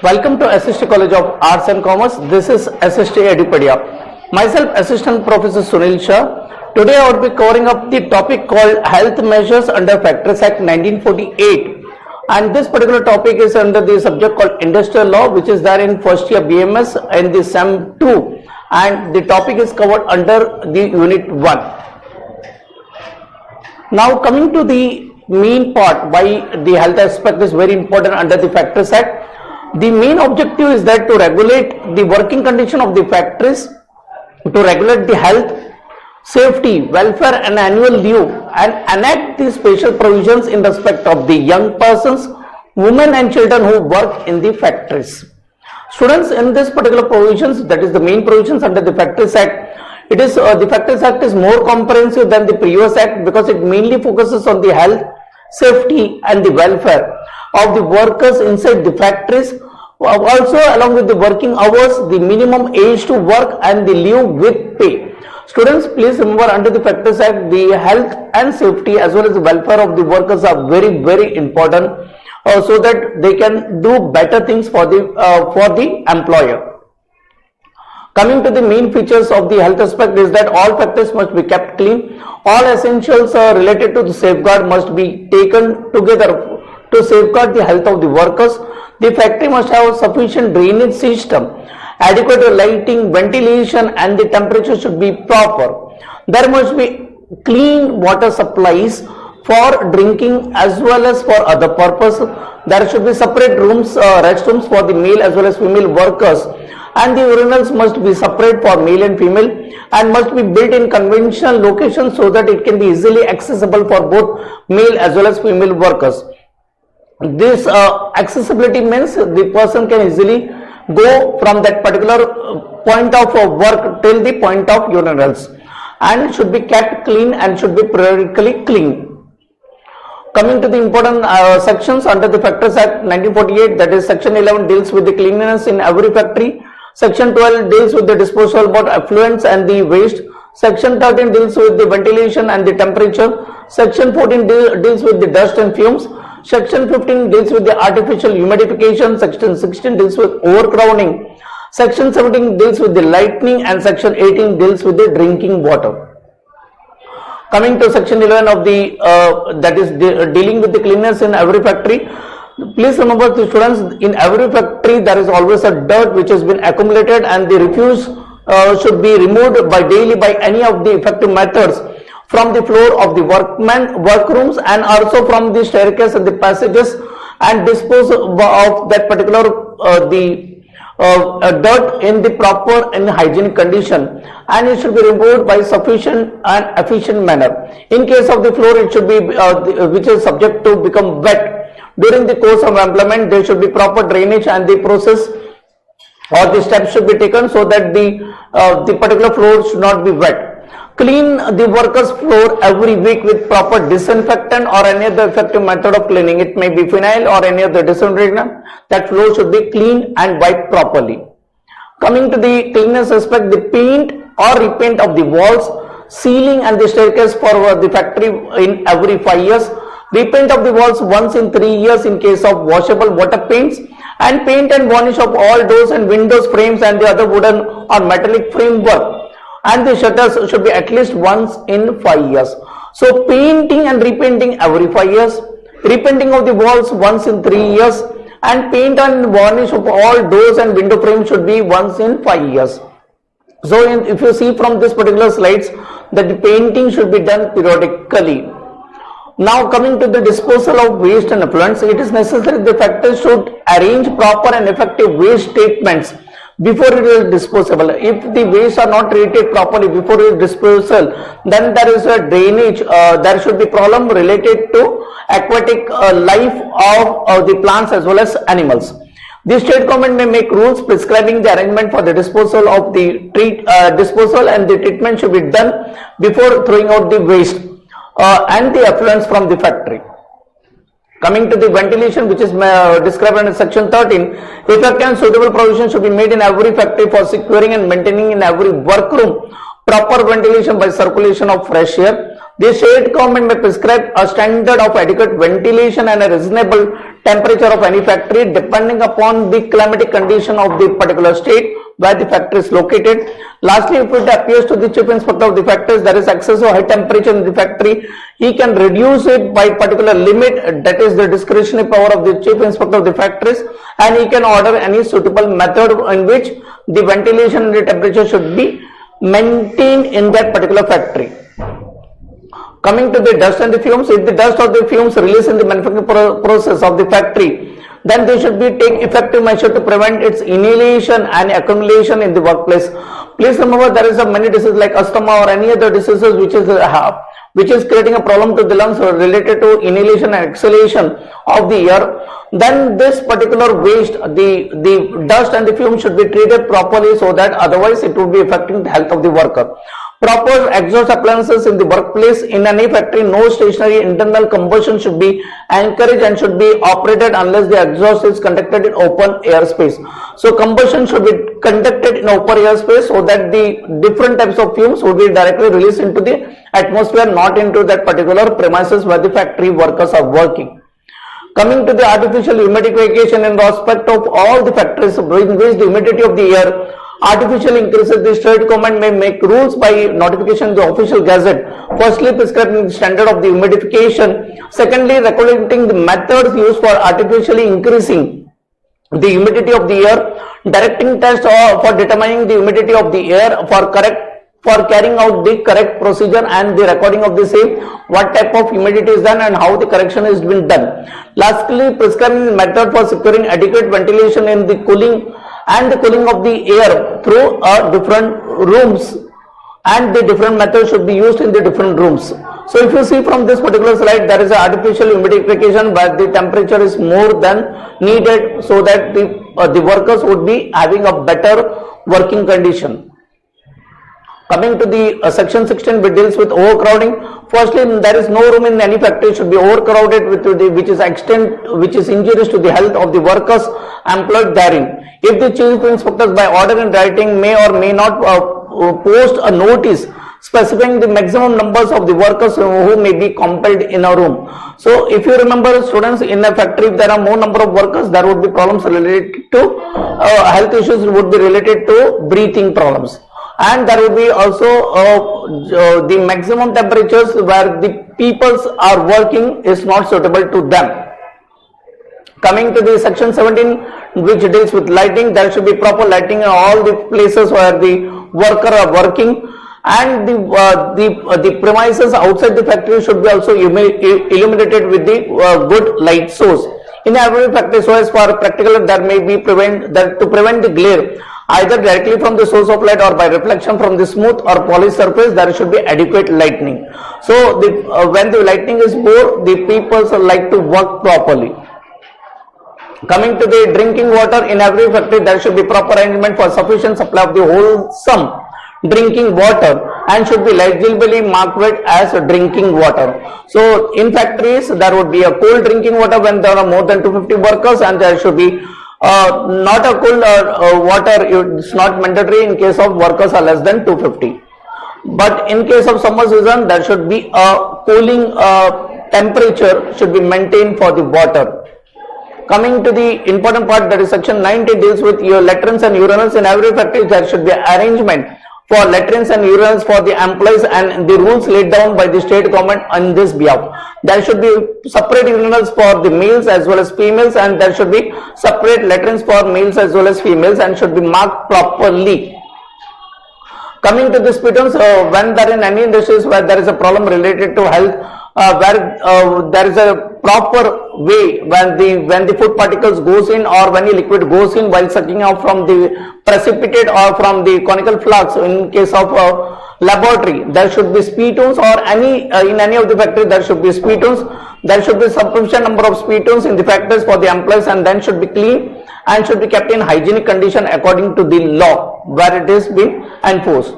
Welcome to SST College of Arts and Commerce. This is SST Edupedia. Myself, Assistant Professor Sunil Shah. Today I would be covering up the topic called Health Measures under Factories Act 1948. And this particular topic is under the subject called Industrial Law, which is there in first year BMS and the SEM 2. And the topic is covered under the Unit 1. Now coming to the main part, why the health aspect is very important under the Factories Act. The main objective is that to regulate the working condition of the factories, to regulate the health, safety, welfare and annual leave, and enact the special provisions in respect of the young persons, women and children who work in the factories. Students, in this particular provisions, that is the main provisions under the Factories Act, it is the Factories Act is more comprehensive than the previous act because it mainly focuses on the health, safety and the welfare of the workers inside the factories. Also, along with the working hours, the minimum age to work and the leave with pay. Students, please remember, under the Factories Act, the health and safety as well as the welfare of the workers are very important, so that they can do better things for the employer. Coming to the main features of the health aspect is that all factories must be kept clean. All essentials related to the safeguard must be taken together to safeguard the health of the workers. The factory must have sufficient drainage system, adequate lighting, ventilation and the temperature should be proper. There must be clean water supplies for drinking as well as for other purpose. There should be separate rooms, restrooms for the male as well as female workers, and the urinals must be separate for male and female and must be built in conventional locations so that it can be easily accessible for both male as well as female workers. This accessibility means the person can easily go from that particular point of work till the point of urinals, and should be kept clean and should be periodically clean. Coming to the important sections under the Factories Act 1948, that is section 11 deals with the cleanliness in every factory. Section 12 deals with the disposal about effluents and the waste. Section 13 deals with the ventilation and the temperature. Section 14 deals with the dust and fumes. Section 15 deals with the artificial humidification. Section 16 deals with overcrowding. Section 17 deals with the lighting, and Section 18 deals with the drinking water. Coming to Section 11 of the that is dealing with the cleanliness in every factory. Please remember, the students, in every factory there is always a dirt which has been accumulated, and the refuse should be removed daily by any of the effective methods from the floor of the workrooms and also from the staircase and the passages, and dispose of that particular dirt in the proper and hygienic condition, and it should be removed by sufficient and efficient manner. In case of the floor, it should be which is subject to become wet. During the course of employment, there should be proper drainage and the process or the steps should be taken so that the particular floor should not be wet. Clean the workers' floor every week with proper disinfectant or any other effective method of cleaning. It may be vinyl or any other disinfectant. That floor should be cleaned and wiped properly. Coming to the cleanliness aspect, the paint or repaint of the walls, ceiling and the staircase for the factory in every 5 years. Repaint of the walls once in 3 years in case of washable water paints, and paint and varnish of all doors and windows frames and the other wooden or metallic framework, and the shutters should be at least once in 5 years. So painting and repainting every 5 years, repainting of the walls once in 3 years, and paint and varnish of all doors and window frames should be once in 5 years. So if you see from this particular slides that the painting should be done periodically. Now coming to the disposal of waste and effluents, it is necessary the factory should arrange proper and effective waste statements before it is disposable. If the waste are not treated properly before its disposal, then there is a drainage, there should be problem related to aquatic life of the plants as well as animals. The state government may make rules prescribing the arrangement for the disposal of the disposal, and the treatment should be done before throwing out the waste and the effluents from the factory. Coming to the ventilation, which is described in section 13, effective and suitable provision should be made in every factory for securing and maintaining in every workroom proper ventilation by circulation of fresh air. The state government may prescribe a standard of adequate ventilation and a reasonable temperature of any factory depending upon the climatic condition of the particular state where the factory is located. Lastly, if it appears to the chief inspector of the factories there is excessive high temperature in the factory, he can reduce it by particular limit, that is the discretionary power of the chief inspector of the factories, and he can order any suitable method in which the ventilation and the temperature should be maintained in that particular factory. Coming to the dust and the fumes, if the dust or the fumes released in the manufacturing process of the factory, then they should be take effective measure to prevent its inhalation and accumulation in the workplace. Please remember there is a many diseases like asthma or any other diseases which is creating a problem to the lungs related to inhalation and exhalation of the air. Then this particular waste, the dust and the fumes should be treated properly, so that otherwise it would be affecting the health of the worker. Proper exhaust appliances in the workplace. In any factory, no stationary internal combustion should be encouraged and should be operated unless the exhaust is conducted in open air space. So combustion should be conducted in open air space, so that the different types of fumes would be directly released into the atmosphere, not into that particular premises where the factory workers are working. Coming to the artificial humidification in respect of all the factories in which the humidity of the air artificially increases, the state government may make rules by notification in the official gazette. Firstly, prescribing the standard of the humidification. Secondly, regulating the methods used for artificially increasing the humidity of the air. Directing tests for determining the humidity of the air for carrying out the correct procedure and the recording of the same, what type of humidity is done and how the correction is been done. Lastly, prescribing method for securing adequate ventilation in the cooling of the air through different rooms, and the different methods should be used in the different rooms. So if you see from this particular slide, there is an artificial humidification where the temperature is more than needed, so that the workers would be having a better working condition. Coming to the section 16, which deals with overcrowding. Firstly, there is no room in any factory should be overcrowded which is injurious to the health of the workers employed therein. If the chief inspectors by order in writing may or may not post a notice specifying the maximum numbers of the workers who may be compelled in a room. So if you remember, students, in a factory if there are more number of workers, there would be problems related to health issues would be related to breathing problems. And there will be also the maximum temperatures where the peoples are working is not suitable to them. Coming to the section 17, which deals with lighting, there should be proper lighting in all the places where the worker are working, and the premises outside the factory should be also illuminated with the good light source. In every factory, so as for practical, there may be to prevent the glare either directly from the source of light or by reflection from the smooth or polished surface, there should be adequate lighting. So when the lighting is poor, the people like to work properly. Coming to the drinking water, in every factory there should be proper arrangement for sufficient supply of the wholesome drinking water and should be legibly marked as drinking water. So in factories there would be a cold drinking water when there are more than 250 workers, and there should be not a cold water. It's not mandatory in case of workers are less than 250. But in case of summer season, there should be a cooling temperature should be maintained for the water. Coming to the important part, that is section 90, deals with your latrines and urinals. In every factory there should be arrangement for latrines and urinals for the employees, and the rules laid down by the state government on this behalf. There should be separate urinals for the males as well as females, and there should be separate latrines for males as well as females, and should be marked properly. Coming to the spittoons, when there in any industries where there is a problem related to health, where there is a proper way when the food particles goes in or when the liquid goes in while sucking out from the precipitate or from the conical flux. In case of laboratory, there should be spittoons, or in any of the factory there should be spittoons. There should be sufficient number of spittoons in the factories for the employees, and then should be clean and should be kept in hygienic condition according to the law where it is being enforced.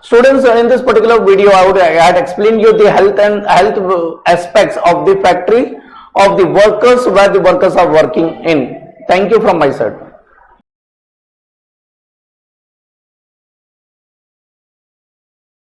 Students, in this particular video I had explained you the health aspects of the factory of the workers where the workers are working in. Thank you from my side.